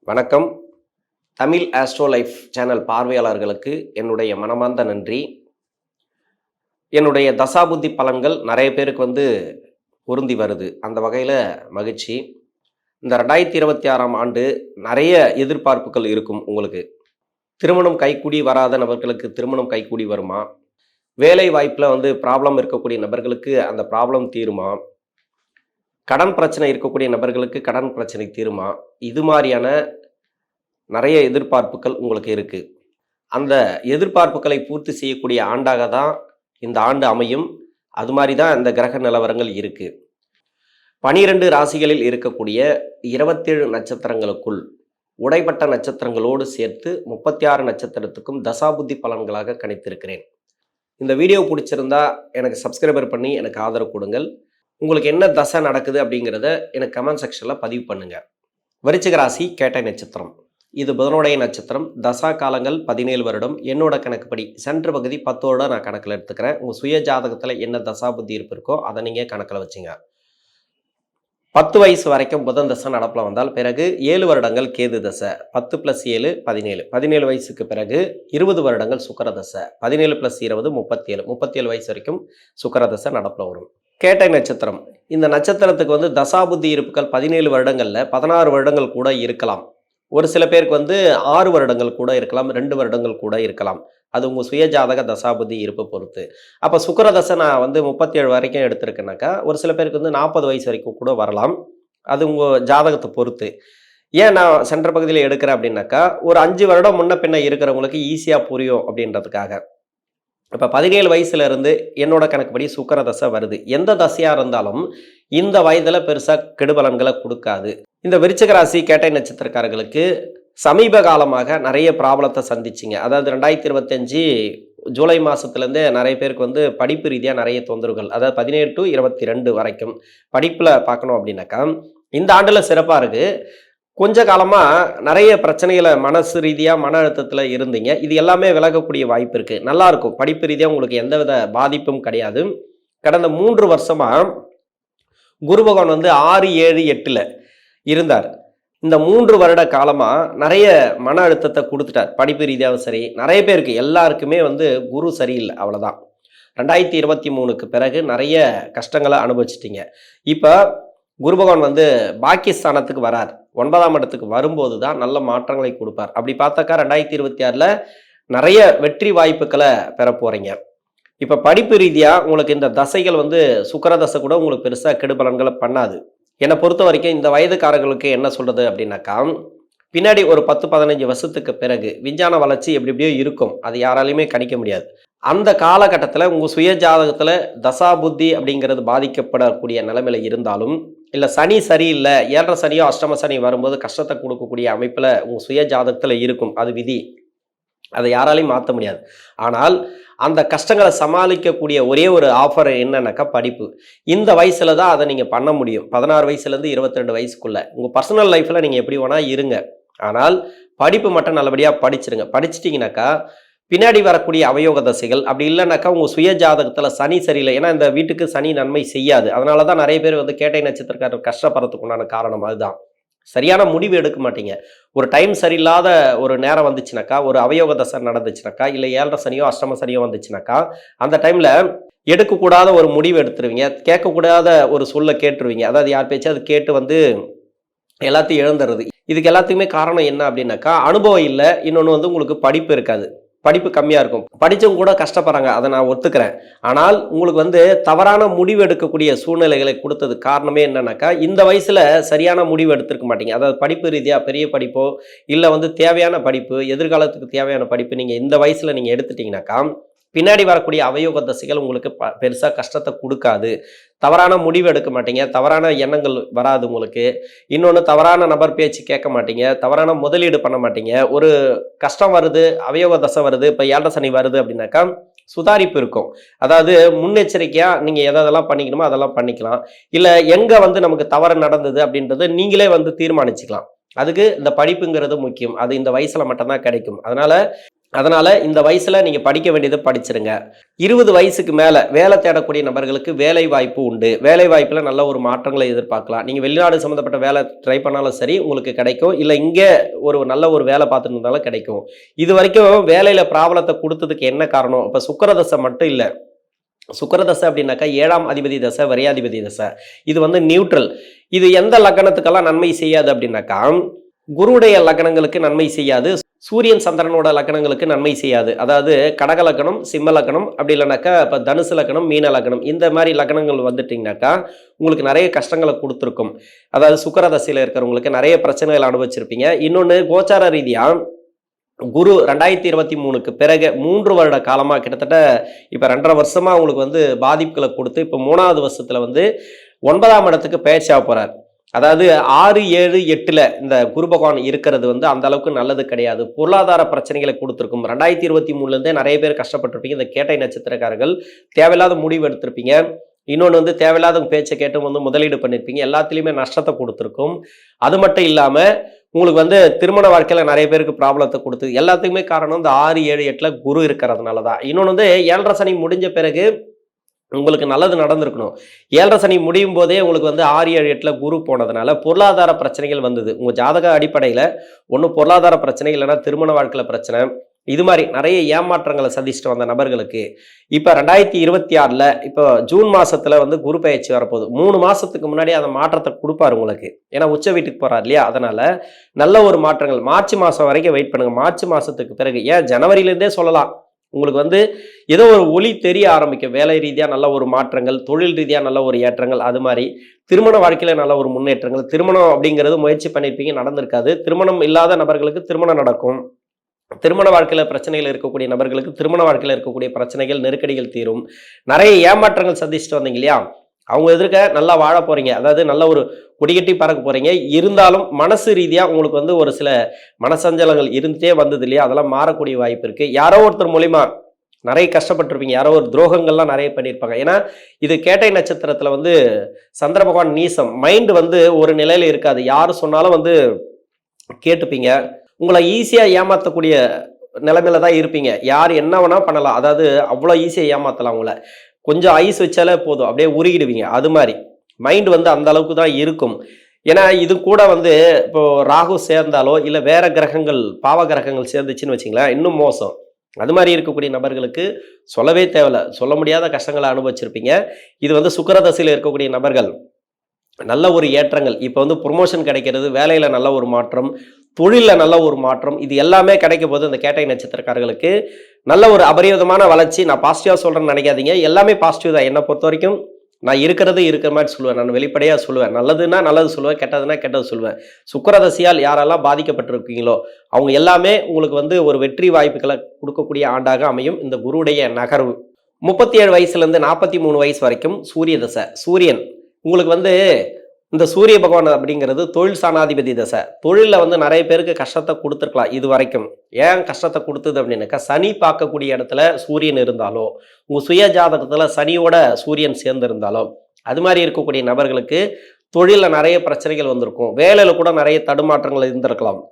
வணக்கம். Tamil astro life channel பார்வையாளர்களுக்கு என்னுடைய மனமார்ந்த நன்றி. என்னுடைய தசாபுத்தி பலன்கள் நிறைய பேருக்கு பொருந்தி வருது. அந்த வகையில் மகிழ்ச்சி. இந்த 2026ஆம் ஆண்டு நிறைய எதிர்பார்ப்புகள் இருக்கும். உங்களுக்கு திருமணம் கைக்கூடி வராத நபர்களுக்கு திருமணம் கைக்கூடி வருமா? வேலை வாய்ப்பில் ப்ராப்ளம் இருக்கக்கூடிய நபர்களுக்கு அந்த ப்ராப்ளம் தீருமா? கடன் பிரச்சனை இருக்கக்கூடிய நபர்களுக்கு கடன் பிரச்சனை தீருமா? இது மாதிரியான நிறைய எதிர்பார்ப்புகள் உங்களுக்கு இருக்குது. அந்த எதிர்பார்ப்புகளை பூர்த்தி செய்யக்கூடிய ஆண்டாக தான் இந்த ஆண்டு அமையும். அது மாதிரி தான் இந்த கிரக நிலவரங்கள் இருக்குது. 12 ராசிகளில் இருக்கக்கூடிய 27 நட்சத்திரங்களுக்குள் உடைப்பட்ட நட்சத்திரங்களோடு சேர்த்து 36 நட்சத்திரத்துக்கும் தசாபுத்தி பலன்களாக கணித்திருக்கிறேன். இந்த வீடியோ பிடிச்சிருந்தா எனக்கு சப்ஸ்கிரைபர் பண்ணி எனக்கு ஆதரவு கொடுங்கள். உங்களுக்கு என்ன தசை நடக்குது அப்படிங்கிறத எனக்கு கமெண்ட் செக்ஷனில் பதிவு பண்ணுங்கள். விருச்சிக ராசி கேட்டை நட்சத்திரம். இது புதனுடைய நட்சத்திரம். தசா காலங்கள் 17 வருடம். என்னோட கணக்குப்படி சென்ற பகுதி 10ஓட நான் கணக்கில் எடுத்துக்கிறேன். உங்கள் சுய ஜாதகத்தில் என்ன தசா புத்தி இருப்பு இருக்கோ அதை நீங்கள் கணக்கில் வச்சுங்க. 10 வயசு வரைக்கும் புதன் தசை நடப்பில் வந்தால் பிறகு 7 வருடங்கள் கேது தசை. 10 + 7 17. 17 வயசுக்கு பிறகு 20 வருடங்கள் சுக்கிர தசை. 17 + 20 37. 37 வயசு வரைக்கும் சுக்கிர தசை நடப்பில் வரும். கேட்டை நட்சத்திரம். இந்த நட்சத்திரத்துக்கு தசாபுத்தி இருப்புகள் 17 வருடங்களில் 16 வருடங்கள் கூட இருக்கலாம். ஒரு சில பேருக்கு 6 வருடங்கள் கூட இருக்கலாம், 2 வருடங்கள் கூட இருக்கலாம். அது உங்கள் சுயஜாதக தசாபுத்தி இருப்பை பொறுத்து. அப்போ சுக்கிர தசை நான் 37 வரைக்கும் எடுத்திருக்கேனாக்கா, ஒரு சில பேருக்கு 40 வயசு வரைக்கும் கூட வரலாம். அது உங்கள் ஜாதகத்தை பொறுத்து. ஏன் நான் சென்ற பகுதியில் எடுக்கிறேன் அப்படின்னாக்கா, ஒரு 5 வருடம் முன்ன பின்ன இருக்கிறவங்களுக்கு ஈஸியாக புரியும் அப்படின்றதுக்காக. இப்போ 17 வயசுலேருந்து என்னோட கணக்குப்படி சுக்கிர தசை வருது. எந்த தசையாக இருந்தாலும் இந்த வயதில் பெருசாக கெடுபலன்களை கொடுக்காது. இந்த விருச்சிக ராசி கேட்டை நட்சத்திரக்காரர்களுக்கு சமீப காலமாக நிறைய ப்ராப்ளத்தை சந்திச்சிங்க. அதாவது 2025 ஜூலை மாதத்துலேருந்தே நிறைய பேருக்கு படிப்பு ரீதியாக நிறைய தொந்தரவுகள், அதாவது 17 to 22 வரைக்கும் படிப்பில் பார்க்கணும் அப்படின்னாக்கா இந்த ஆண்டில் சிறப்பாக இருக்குது. கொஞ்ச காலமாக நிறைய பிரச்சனைகளை மனசு ரீதியாக மன அழுத்தத்தில் இருந்தீங்க. இது எல்லாமே விலகக்கூடிய வாய்ப்பு இருக்குது. நல்லாயிருக்கும். படிப்பு ரீதியாக உங்களுக்கு எந்தவித பாதிப்பும் கிடையாது. கடந்த 3 வருஷமாக குரு பகவான் 6, 7, 8ல் இருந்தார். இந்த 3 வருட காலமாக நிறைய மன அழுத்தத்தை கொடுத்துட்டார். படிப்பு ரீதியாகவும் சரி, நிறைய பேருக்கு எல்லாருக்குமே குரு சரியில்லை, அவ்வளோதான். 2023க்கு பிறகு நிறைய கஷ்டங்களை அனுபவிச்சிட்டிங்க. இப்போ குரு பகவான் பாக்கியஸ்தானத்துக்கு வரார். 9ஆம் இடத்துக்கு வரும்போது தான் நல்ல மாற்றங்களை கொடுப்பார். அப்படி பார்த்தாக்கா 2026ல் நிறைய வெற்றி வாய்ப்புகளை பெற போகிறீங்க. இப்போ படிப்பு ரீதியாக உங்களுக்கு இந்த தசைகள் சுக்கிர தசை கூட உங்களுக்கு பெருசாக கெடுபலன்களை பண்ணாது. என்னை பொறுத்த வரைக்கும் இந்த வயதுக்காரர்களுக்கு என்ன சொல்கிறது அப்படின்னாக்கா, பின்னாடி ஒரு 10-15 வருஷத்துக்கு பிறகு விஞ்ஞான வளர்ச்சி எப்படி எப்படியோ இருக்கும். அது யாராலையுமே கணிக்க முடியாது. அந்த காலகட்டத்தில் உங்கள் சுய ஜாதகத்தில் தசா புத்தி அப்படிங்கிறது பாதிக்கப்படக்கூடிய நிலைமையில இருந்தாலும், இல்லை சனி சரியில்லை, 7.5 சனியோ அஷ்டம சனி வரும்போது கஷ்டத்தை கொடுக்கக்கூடிய அமைப்பில் உங்கள் சுய ஜாதகத்தில் இருக்கும். அது விதி. அதை யாராலையும் மாற்ற முடியாது. ஆனால் அந்த கஷ்டங்களை சமாளிக்கக்கூடிய ஒரே ஒரு ஆஃபர் என்னன்னாக்கா படிப்பு. இந்த வயசில் தான் அதை நீங்கள் பண்ண முடியும். 16 வயசுலேருந்து 22 வயசுக்குள்ளே உங்கள் பர்சனல் லைஃப்பில் நீங்கள் எப்படி வேணால் இருங்க. ஆனால் படிப்பு மட்டும் நல்லபடியாக படிச்சிருங்க. படிச்சிட்டிங்கனாக்கா பின்னாடி வரக்கூடிய அவயோக தசைகள் அப்படி இல்லைனாக்கா உங்கள் சுய ஜாதகத்தில் சனி சரியில்லை. ஏன்னா இந்த வீட்டுக்கு சனி நன்மை செய்யாது. அதனால தான் நிறைய பேர் கேட்டை நட்சத்திரக்காரர் கஷ்டப்படுறதுக்கு உண்டான காரணம் அதுதான். சரியான முடிவு எடுக்க மாட்டீங்க. ஒரு டைம் சரியில்லாத ஒரு நேரம் வந்துச்சுனாக்கா, ஒரு அவயோக தசை நடந்துச்சுனாக்கா, இல்லை 7.5 சனியோ அஷ்டம சனியோ வந்துச்சுனாக்கா, அந்த டைமில் எடுக்கக்கூடாத ஒரு முடிவு எடுத்துருவீங்க. கேட்கக்கூடாத ஒரு சொல்ல கேட்டுருவீங்க. அதாவது யார் பேச்சு அது கேட்டு எல்லாத்தையும் இழந்துடுறது. இதுக்கு எல்லாத்துக்குமே காரணம் என்ன அப்படின்னாக்கா, அனுபவம் இல்லை. இன்னொன்று உங்களுக்கு படிப்பு இருக்காது. படிப்பு கம்மியாக இருக்கும். படித்தவங்க கூட கஷ்டப்படுறாங்க, அதை நான் ஒத்துக்கிறேன். ஆனால் உங்களுக்கு தவறான முடிவு எடுக்கக்கூடிய சூழ்நிலைகளை கொடுத்தது காரணமே என்னன்னாக்கா, இந்த வயசில் சரியான முடிவு எடுத்துருக்க மாட்டீங்க. அதாவது படிப்பு ரீதியாக பெரிய படிப்போ இல்லை தேவையான படிப்பு, எதிர்காலத்துக்கு தேவையான படிப்பு நீங்கள் இந்த வயசில் நீங்கள் எடுத்துட்டிங்கனாக்கா, பின்னாடி வரக்கூடிய அவயோக தசைகள் உங்களுக்கு பெருசாக கஷ்டத்தை கொடுக்காது. தவறான முடிவு எடுக்க மாட்டீங்க. தவறான எண்ணங்கள் வராது உங்களுக்கு. இன்னொன்று, தவறான நபர் பேச்சு கேட்க மாட்டீங்க. தவறான முதலீடு பண்ண மாட்டீங்க. ஒரு கஷ்டம் வருது, அவயோக தசை வருது, இப்போ 7.5 சனி வருது அப்படின்னாக்கா சுதாரிப்பு இருக்கும். அதாவது முன்னெச்சரிக்கையாக நீங்கள் எதெல்லாம் பண்ணிக்கணுமோ அதெல்லாம் பண்ணிக்கலாம். இல்லை எங்கே நமக்கு தவறு நடந்தது அப்படின்றது நீங்களே தீர்மானிச்சுக்கலாம். அதுக்கு இந்த படிப்புங்கிறது முக்கியம். அது இந்த வயசில் மட்டும்தான் கிடைக்கும். அதனால் அதனால் இந்த வயசில் நீங்கள் படிக்க வேண்டியதை படிச்சிருங்க. 20 வயசுக்கு மேலே வேலை தேடக்கூடிய நபர்களுக்கு வேலை வாய்ப்பு உண்டு. வேலை வாய்ப்பில் நல்ல ஒரு மாற்றங்களை எதிர்பார்க்கலாம். நீங்கள் வெளிநாடு சம்மந்தப்பட்ட வேலை ட்ரை பண்ணாலும் சரி உங்களுக்கு கிடைக்கும். இல்லை இங்கே ஒரு நல்ல ஒரு வேலை பார்த்துட்டு இருந்தாலும் கிடைக்கும். இது வரைக்கும் வேலையில் பிராபலத்தை கொடுத்ததுக்கு என்ன காரணம்? இப்போ சுக்கிரதசை மட்டும் இல்லை. சுக்கிரதசை அப்படின்னாக்கா 7ஆம் அதிபதி தசை, வரையாதிபதி தசை. இது வந்து நியூட்ரல். இது எந்த லக்னத்துக்கெல்லாம் நன்மை செய்யாது அப்படின்னாக்கா, குருவுடைய லக்னங்களுக்கு நன்மை செய்யாது, சூரியன் சந்திரனோட லக்னங்களுக்கு நன்மை செய்யாது. அதாவது கடக லக்னம், சிம்ம லக்னம், அப்படி இல்லைனாக்கா இப்போ தனுசு லக்னம், மீன லக்னம், இந்த மாதிரி லக்னங்கள் வந்துட்டிங்கனாக்கா உங்களுக்கு நிறைய கஷ்டங்களை கொடுத்துருக்கும். அதாவது சுக்கிரதசையில் இருக்கிறவங்களுக்கு நிறைய பிரச்சனைகள் அனுபவிச்சிருப்பீங்க. இன்னொன்று கோச்சார ரீதியாக குரு 2023க்கு பிறகு 3 வருட காலமாக கிட்டத்தட்ட இப்போ 2.5 வருஷமாக உங்களுக்கு வந்து பாதிப்புகளை கொடுத்து இப்போ 3வது வருஷத்தில் வந்து 9ஆம் இடத்துக்கு பயிற்சியாக போகிறார். அதாவது 6, 7, 8ல் இந்த குரு பகவான் இருக்கிறது வந்து அந்த அளவுக்கு நல்லது கிடையாது. பொருளாதார பிரச்சனைகளை கொடுத்துருக்கும். 2023லேருந்தே நிறைய பேர் கஷ்டப்பட்டிருப்பீங்க. இந்த கேட்டை நட்சத்திரக்காரர்கள் தேவையில்லாத முடிவு எடுத்திருப்பீங்க. இன்னொன்று வந்து தேவையில்லாத பேச்சை கேட்டு வந்து முதலீடு பண்ணியிருப்பீங்க. எல்லாத்துலேயுமே நஷ்டத்தை கொடுத்துருக்கும். அது மட்டும் இல்லாமல் உங்களுக்கு வந்து திருமண வாழ்க்கையில் நிறைய பேருக்கு ப்ராப்ளத்தை கொடுத்து எல்லாத்துக்குமே காரணம் இந்த 6, 7, 8ல் குரு இருக்கிறதுனால தான். இன்னொன்று வந்து 7.5 சனி முடிஞ்ச பிறகு உங்களுக்கு நல்லது நடந்திருக்கணும். 7.5 சனி முடியும் போதே உங்களுக்கு வந்து 6, 7, 8ல் குரு போனதுனால பொருளாதார பிரச்சனைகள் வந்தது. உங்கள் ஜாதக அடிப்படையில் ஒன்று பொருளாதார பிரச்சனை, இல்லைன்னா திருமண வாழ்க்கையில் பிரச்சனை, இது மாதிரி நிறைய ஏமாற்றங்களை சந்திச்சுட்டு வந்த நபர்களுக்கு இப்போ 2026ல் இப்போ ஜூன் மாதத்தில் வந்து குரு பயிற்சி வரப்போகுது. 3 மாதத்துக்கு முன்னாடி அந்த மாற்றத்தை கொடுப்பார் உங்களுக்கு. ஏன்னா உச்ச வீட்டுக்கு போகிறார் இல்லையா? அதனால் நல்ல ஒரு மாற்றங்கள் மார்ச் மாதம் வரைக்கும் வெயிட் பண்ணுங்கள். மார்ச் மாதத்துக்கு பிறகு ஏன் ஜனவரியிலேருந்தே சொல்லலாம் உங்களுக்கு வந்து ஏதோ ஒரு ஒளி தெரிய ஆரம்பிக்கும். வேலை ரீதியாக நல்ல ஒரு மாற்றங்கள், தொழில் ரீதியாக நல்ல ஒரு ஏற்றங்கள், அது மாதிரி திருமண வாழ்க்கையில் நல்ல ஒரு முன்னேற்றங்கள். திருமணம் அப்படிங்கிறது முயற்சி பண்ணியிருப்பீங்க, நடந்திருக்காது. திருமணம் இல்லாத நபர்களுக்கு திருமணம் நடக்கும். திருமண வாழ்க்கையில் பிரச்சனைகள் இருக்கக்கூடிய நபர்களுக்கு திருமண வாழ்க்கையில் இருக்கக்கூடிய பிரச்சனைகள், நெருக்கடிகள் தீரும். நிறைய ஏமாற்றங்கள் சந்திச்சுட்டு வந்தீங்க இல்லையா? அவங்க எதிர்க்க நல்லா வாழ போறீங்க. அதாவது நல்ல ஒரு கொடிகட்டி பறக்க போறீங்க. இருந்தாலும் மனசு ரீதியாக உங்களுக்கு வந்து ஒரு சில மனசஞ்சலங்கள் இருந்துட்டே வந்தது இல்லையா? அதெல்லாம் மாறக்கூடிய வாய்ப்பு இருக்கு. யாரோ ஒருத்தர் மூலிமா நிறைய கஷ்டப்பட்டிருப்பீங்க. யாரோ ஒரு துரோகங்கள்லாம் நிறைய பண்ணியிருப்பாங்க. ஏன்னா இது கேட்டை நட்சத்திரத்தில் வந்து சந்திர பகவான் நீசம். மைண்டு வந்து ஒரு நிலையில இருக்காது. யார் சொன்னாலும் வந்து கேட்டுப்பீங்க. உங்களை ஈஸியாக ஏமாற்றக்கூடிய நிலைமையில தான் இருப்பீங்க. யார் என்ன வேணா பண்ணலாம். அதாவது அவ்வளோ ஈஸியாக ஏமாற்றலாம். உங்களை கொஞ்சம் ஐஸ் வச்சாலே போதும், அப்படியே உருகிடுவீங்க. அது மாதிரி மைண்டு வந்து அந்த அளவுக்கு தான் இருக்கும். ஏன்னா இது கூட வந்து இப்போ ராகு சேர்ந்தாலோ இல்லை வேற கிரகங்கள், பாவ கிரகங்கள் சேர்ந்துச்சுன்னு வச்சிங்களேன், இன்னும் மோசம். அது மாதிரி இருக்கக்கூடிய நபர்களுக்கு சொல்லவே தேவையில்ல, சொல்ல முடியாத கஷ்டங்களை அனுபவிச்சிருப்பீங்க. இது வந்து சுக்கிரதசையில் இருக்கக்கூடிய நபர்கள் நல்ல ஒரு ஏற்றங்கள், இப்போ வந்து ப்ரொமோஷன் கிடைக்கிறது, வேலையில் நல்ல ஒரு மாற்றம், தொழிலில் நல்ல ஒரு மாற்றம், இது எல்லாமே கிடைக்கும் போது இந்த கேட்டை நட்சத்திரக்காரர்களுக்கு நல்ல ஒரு அபரிவிதமான வளர்ச்சி. நான் பாசிட்டிவாக சொல்கிறேன்னு நினைக்காதீங்க, எல்லாமே பாசிட்டிவ் தான். என்னை பொறுத்த வரைக்கும் நான் இருக்கிற மாதிரி சொல்லுவேன். நான் வெளிப்படையாக சொல்லுவேன். நல்லதுன்னா நல்லது சொல்லுவேன், கெட்டதுன்னா கெட்டது சொல்லுவேன். சுக்கிரதசையால் யாரெல்லாம் பாதிக்கப்பட்டிருக்கீங்களோ அவங்க எல்லாமே உங்களுக்கு வந்து ஒரு வெற்றி வாய்ப்புகளை கொடுக்கக்கூடிய ஆண்டாக அமையும் இந்த குருவுடைய நகர்வு. 37 வயசுலேருந்து 43 வயசு வரைக்கும் சூரிய தசை. சூரியன் உங்களுக்கு வந்து இந்த சூரிய பகவான் அப்படிங்கிறது தொழில் சாணாதிபதி தசை. தொழிலில் வந்து நிறைய பேருக்கு கஷ்டத்தை கொடுத்துருக்கலாம் இது வரைக்கும். ஏன் கஷ்டத்தை கொடுத்தது அப்படின்னாக்கா, சனி பார்க்கக்கூடிய இடத்துல சூரியன் இருந்தாலோ, உங்கள் சுய ஜாதகத்தில் சனியோட சூரியன் சேர்ந்திருந்தாலோ, அது மாதிரி இருக்கக்கூடிய நபர்களுக்கு தொழிலில் நிறைய பிரச்சனைகள் வந்திருக்கும். வேலையில் கூட நிறைய தடுமாற்றங்கள் இருந்திருக்கலாம்.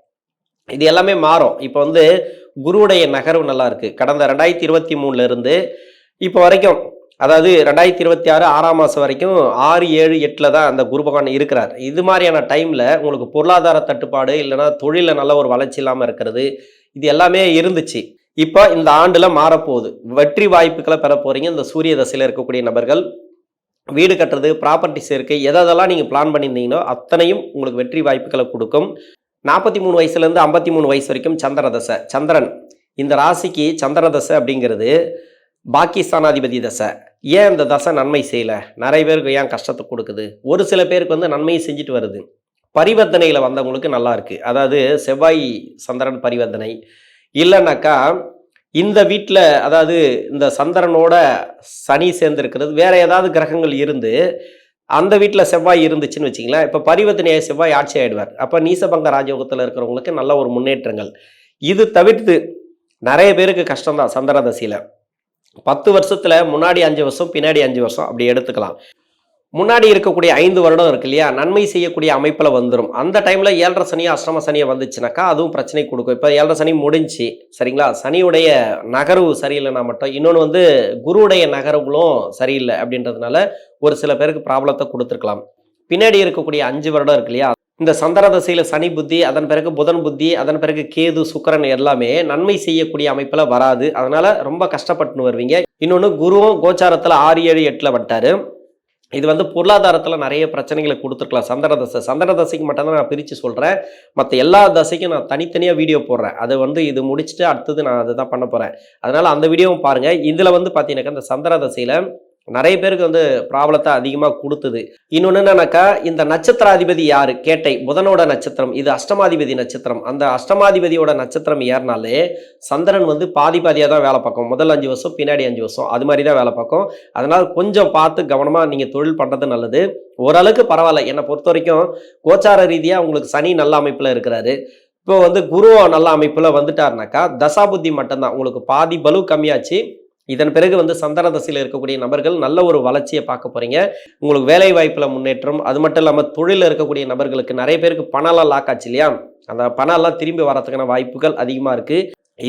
இது எல்லாமே மாறும். இப்போ வந்து குருவுடைய நகர்வு நல்லா இருக்குது. கடந்த 2023லேருந்து இப்போ வரைக்கும், அதாவது 2026 6ஆம் மாதம் வரைக்கும் 6, 7, 8ல் தான் அந்த குரு பகவான் இருக்கிறார். இது மாதிரியான டைமில் உங்களுக்கு பொருளாதார தட்டுப்பாடு, இல்லைனா தொழிலில் நல்ல ஒரு வளர்ச்சி இல்லாமல் இருக்கிறது, இது எல்லாமே இருந்துச்சு. இப்போ இந்த ஆண்டில் மாறப்போகுது. வெற்றி வாய்ப்புகளை பெற போகிறீங்க. இந்த சூரிய தசையில் இருக்கக்கூடிய நபர்கள் வீடு கட்டுறது, ப்ராப்பர்ட்டி சேர்க்கை, எதெல்லாம் நீங்கள் பிளான் பண்ணியிருந்தீங்களோ அத்தனையும் உங்களுக்கு வெற்றி வாய்ப்புகளை கொடுக்கும். 43 வயசுலேருந்து 53 வயசு வரைக்கும் சந்திர தசை. சந்திரன் இந்த ராசிக்கு சந்திர தசை அப்படிங்கிறது பாகிஸ்தானாதிபதி தசை. ஏன் இந்த தசை நன்மை செய்யலை? நிறைய பேருக்கு ஏன் கஷ்டத்தை கொடுக்குது? ஒரு சில பேருக்கு வந்து நன்மையை செஞ்சுட்டு வருது. பரிவர்த்தனையில் வந்தவங்களுக்கு நல்லா இருக்குது. அதாவது செவ்வாய் சந்திரன் பரிவர்த்தனை, இல்லைன்னாக்கா இந்த வீட்டில், அதாவது இந்த சந்திரனோட சனி சேர்ந்துருக்கிறது, வேற ஏதாவது கிரகங்கள் இருந்து அந்த வீட்டில் செவ்வாய் இருந்துச்சுன்னு வச்சிங்களேன், இப்போ பரிவர்த்தனையை செவ்வாய் ஆட்சி ஆகிடுவார். அப்போ நீசபங்க ராஜயோகத்தில் இருக்கிறவங்களுக்கு நல்ல ஒரு முன்னேற்றங்கள். இது தவிர்த்து நிறைய பேருக்கு கஷ்டம்தான் சந்திர தசையில். 10 வருஷத்தில் முன்னாடி 5 வருஷம், பின்னாடி 5 வருஷம் அப்படி எடுத்துக்கலாம். முன்னாடி இருக்கக்கூடிய 5 வருடம் இருக்கு இல்லையா, நன்மை செய்யக்கூடிய அமைப்பில் வந்துடும். அந்த டைமில் 7.5 சனியோ அஷ்டம சனியோ வந்துச்சுனாக்கா அதுவும் பிரச்சனை கொடுக்கும். இப்போ 7.5 சனி முடிஞ்சு சரிங்களா, சனியுடைய நகர்வு சரியில்லைனா மட்டும், இன்னொன்று வந்து குருவுடைய நகர்வுகளும் சரியில்லை அப்படின்றதுனால ஒரு சில பேருக்கு ப்ராப்ளத்தை கொடுத்துருக்கலாம். பின்னாடி இருக்கக்கூடிய 5 வருடம் இருக்கு இல்லையா, இந்த சந்திர தசையில் சனி புத்தி, அதன் பிறகு புதன் புத்தி, அதன் பிறகு கேது சுக்கிரன் எல்லாமே நன்மை செய்யக்கூடிய அமைப்பில் வராது. அதனால ரொம்ப கஷ்டப்பட்டு வருவீங்க. இன்னொன்று குருவும் கோச்சாரத்தில் 6, 7, 8 வந்துட்டாரு. இது வந்து பொருளாதாரத்தில் நிறைய பிரச்சனைகளை கொடுத்துருக்கலாம். சந்திர தசைக்கு மட்டும்தான் நான் பிரித்து சொல்கிறேன். மற்ற எல்லா தசைக்கும் நான் தனித்தனியாக வீடியோ போடுறேன். அது வந்து இது முடிச்சுட்டு அடுத்தது நான் அதை தான் பண்ண போகிறேன். அதனால் அந்த வீடியோவும் பாருங்கள். இதில் வந்து பார்த்தீங்கன்னாக்கா இந்த சந்திர தசையில் நிறைய பேருக்கு வந்து ப்ராப்ளத்தை அதிகமாக கொடுத்தது. இன்னொன்று என்னன்னாக்கா, இந்த நட்சத்திராதிபதி யார் கேட்டை, புதனோட நட்சத்திரம், இது அஷ்டமாதிபதி நட்சத்திரம். அந்த அஷ்டமாதிபதியோட நட்சத்திரம் ஏறினாலே சந்திரன் வந்து பாதியாக தான் வேலை பார்க்கும். முதல் 5 வருஷம் பின்னாடி 5 வருஷம் அது மாதிரி தான் வேலை பார்க்கும். அதனால் கொஞ்சம் பார்த்து கவனமாக நீங்கள் தொழில் பண்ணுறது நல்லது. ஓரளவுக்கு பரவாயில்ல. என்னை பொறுத்த வரைக்கும் கோச்சார ரீதியாக உங்களுக்கு சனி நல்ல அமைப்பில் இருக்கிறாரு. இப்போ வந்து குரு நல்ல அமைப்பில் வந்துட்டாருனாக்கா தசாபுத்தி மட்டும்தான் உங்களுக்கு பாதி பலு கம்மியாச்சு. இதன் பிறகு வந்து சந்திர தசையில் இருக்கக்கூடிய நபர்கள் நல்ல ஒரு வளர்ச்சியை பார்க்க போறீங்க. உங்களுக்கு வேலை வாய்ப்புல முன்னேற்றம், அது மட்டும் இல்லாமல் தொழிலில் இருக்கக்கூடிய நபர்களுக்கு நிறைய பேருக்கு பணம்லாம் லாக் ஆச்சு இல்லையா, அந்த பணம் எல்லாம் திரும்பி வரதுக்கான வாய்ப்புகள் அதிகமாக இருக்கு.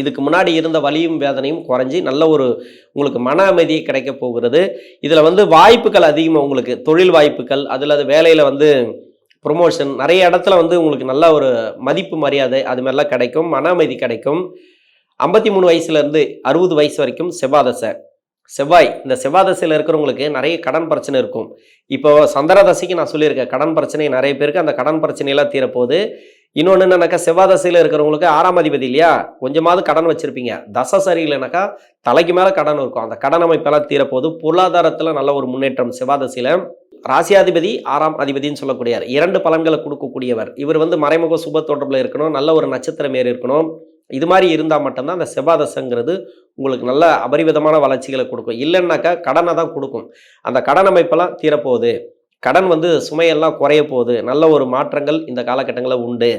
இதுக்கு முன்னாடி இருந்த வலியும் வேதனையும் குறைஞ்சி நல்ல ஒரு உங்களுக்கு மன அமைதி கிடைக்க போகிறது. இதில் வந்து வாய்ப்புகள் அதிகமாக உங்களுக்கு தொழில் வாய்ப்புகள், அதில் அது வேலையில் வந்து ப்ரொமோஷன், நிறைய இடத்துல வந்து உங்களுக்கு நல்ல ஒரு மதிப்பு மரியாதை அது மாதிரிலாம் கிடைக்கும். மன அமைதி கிடைக்கும். 53 வயசுலேருந்து 60 வயசு வரைக்கும் செவ்வாதசை. செவ்வாய், இந்த செவ்வாதசையில் இருக்கிறவங்களுக்கு நிறைய கடன் பிரச்சனை இருக்கும். இப்போ சந்திர தசைக்கு நான் சொல்லியிருக்கேன், கடன் பிரச்சனை நிறைய பேருக்கு அந்த கடன் பிரச்சனையெல்லாம் தீரப்போகுது. இன்னொன்று என்னன்னாக்கா, செவ்வாதசையில் இருக்கிறவங்களுக்கு 6ஆம் அதிபதி இல்லையா, கொஞ்சமாவது கடன் வச்சுருப்பீங்க. தசை சரியில்லைனாக்கா தலைக்கு மேலே கடன் இருக்கும். அந்த கடன் அமைப்பெல்லாம் தீரப்போகுது. பொருளாதாரத்தில் நல்ல ஒரு முன்னேற்றம் செவ்வாதசையில். ராசியாதிபதி 6ஆம் அதிபதினு சொல்லக்கூடியவர், 2 பலன்களை கொடுக்கக்கூடியவர். இவர் வந்து மறைமுக சுப தொடர்பில் இருக்கணும், நல்ல ஒரு நட்சத்திரம் ஏறி இருக்கணும். இது மாதிரி இருந்தால் மட்டும்தான் அந்த செவ்வாதசைங்கிறது உங்களுக்கு நல்ல அபரிவிதமான வளர்ச்சிகளை கொடுக்கும். இல்லைன்னாக்கா கடனை தான் கொடுக்கும். அந்த கடன் அமைப்பெல்லாம் தீரப்போகுது. கடன் வந்து சுமையெல்லாம் குறைய போகுது. நல்ல ஒரு மாற்றங்கள் இந்த காலகட்டங்களில் உண்டு.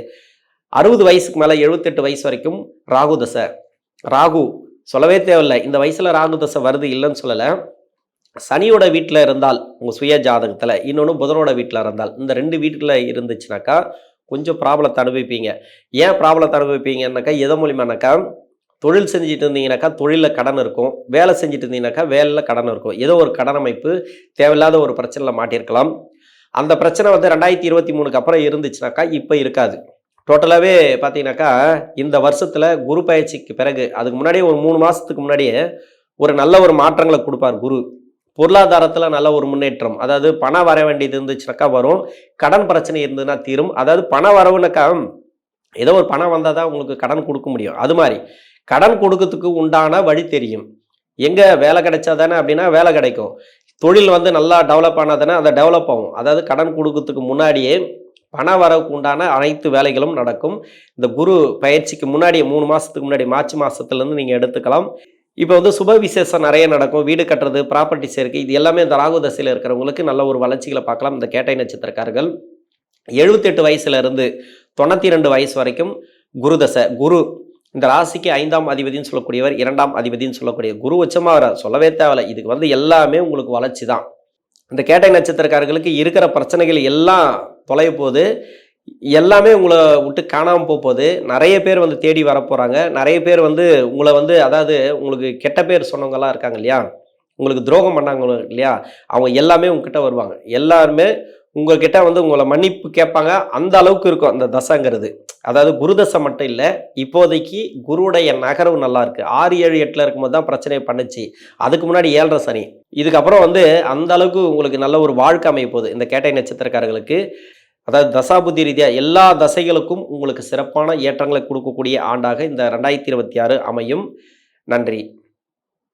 60 வயசுக்கு மேலே 78 வயசு வரைக்கும் ராகு தசை. ராகு சொல்லவே தேவையில்லை. இந்த வயசில் ராகு தசை வருது இல்லைன்னு சொல்லலை. சனியோட வீட்டில் இருந்தால் உங்கள் சுய ஜாதகத்தில், இன்னொன்று புதனோட வீட்டில் இருந்தால், இந்த 2 வீட்டில் இருந்துச்சுனாக்கா கொஞ்சம் ப்ராப்ளத்தை அனுபவிப்பீங்க. ஏன் ப்ராப்ளத்தை அனுபவிப்பீங்கன்னாக்கா, எதை மூலியமானாக்கா, தொழில் செஞ்சுட்டு இருந்தீங்கன்னாக்கா தொழிலில் கடன் இருக்கும், வேலை செஞ்சுட்டு இருந்தீங்கன்னாக்கா வேலையில் கடன் இருக்கும். ஏதோ ஒரு கடன் அமைப்பு தேவையில்லாத ஒரு பிரச்சனையில் மாட்டியிருக்கலாம். அந்த பிரச்சனை வந்து 2023க்கு அப்புறம் இருந்துச்சுனாக்கா இப்போ இருக்காது. டோட்டலாகவே பார்த்தீங்கன்னாக்கா இந்த வருஷத்தில் குரு பயிற்சிக்கு பிறகு, அதுக்கு முன்னாடியே ஒரு 3 மாதத்துக்கு முன்னாடியே ஒரு நல்ல ஒரு மாற்றங்களை கொடுப்பார் குரு. பொருளாதாரத்தில் நல்ல ஒரு முன்னேற்றம், அதாவது பணம் வர வேண்டியது இருந்துச்சுனாக்கா வரும், கடன் பிரச்சனை இருந்ததுன்னா தீரும். அதாவது பணம் வரவுனாக்கா ஏதோ ஒரு பணம் வந்தால் தான் உங்களுக்கு கடன் கொடுக்க முடியும். அது மாதிரி கடன் கொடுக்கறதுக்கு உண்டான வழி தெரியும். எங்கே வேலை கிடைச்சா தானே அப்படின்னா வேலை கிடைக்கும். தொழில் வந்து நல்லா டெவலப் ஆனால் தானே அதை டெவலப் ஆகும். அதாவது கடன் கொடுக்கறதுக்கு முன்னாடியே பண வரவுக்கு உண்டான அனைத்து வேலைகளும் நடக்கும். இந்த குரு பயிற்சிக்கு முன்னாடியே 3 மாதத்துக்கு முன்னாடி மார்ச் மாதத்துலேருந்து நீங்கள் எடுத்துக்கலாம். இப்போ வந்து சுப விசேஷம் நிறைய நடக்கும். வீடு கட்டுறது, ப்ராப்பர்ட்டி சேர்க்கை, இது எல்லாமே இந்த ராகு தசையில் இருக்கிறவங்களுக்கு நல்ல ஒரு வளர்ச்சிகளை பார்க்கலாம். இந்த கேட்டை நட்சத்திரக்காரர்கள் 78 வயசுலேருந்து 92 வயசு வரைக்கும் குரு தசை. குரு இந்த ராசிக்கு 5ஆம் அதிபதினு சொல்லக்கூடியவர், 2ஆம் அதிபதினு சொல்லக்கூடிய குரு உச்சமாக வர சொல்லவே தேவையில்லை. இதுக்கு வந்து எல்லாமே உங்களுக்கு வளர்ச்சி தான். இந்த கேட்டை நட்சத்திரக்காரர்களுக்கு இருக்கிற பிரச்சனைகள் எல்லாம் தொலைய போகுது. எல்லாமே உங்களை விட்டு காணாமல் போகுது. நிறைய பேர் வந்து தேடி வரப்போகிறாங்க. நிறைய பேர் வந்து உங்களை வந்து, அதாவது உங்களுக்கு கெட்ட பேர் சொன்னவங்கலாம் இருக்காங்க இல்லையா, உங்களுக்கு துரோகம் பண்ணாங்க இல்லையா, அவங்க எல்லாமே உங்ககிட்ட வருவாங்க. எல்லாருமே உங்ககிட்ட வந்து உங்களை மன்னிப்பு கேட்பாங்க. அந்த அளவுக்கு இருக்கும் அந்த தசைங்கிறது. அதாவது குரு தசை மட்டும் இல்லை, இப்போதைக்கு குருவுடைய நகர்வு நல்லா இருக்கு. 6, 7, 8 இருக்கும்போது தான் பிரச்சனையை பண்ணுச்சு. அதுக்கு முன்னாடி 7.5 சனி. இதுக்கப்புறம் வந்து அந்த அளவுக்கு உங்களுக்கு நல்ல ஒரு வாழ்க்கை அமைய போகுது இந்த கேட்டை நட்சத்திரக்காரர்களுக்கு. அதாவது தசாபுத்தி ரீதியாக எல்லா தசைகளுக்கும் உங்களுக்கு சிறப்பான ஏற்றங்களை கொடுக்கக்கூடிய ஆண்டாக இந்த 2026 அமையும். நன்றி.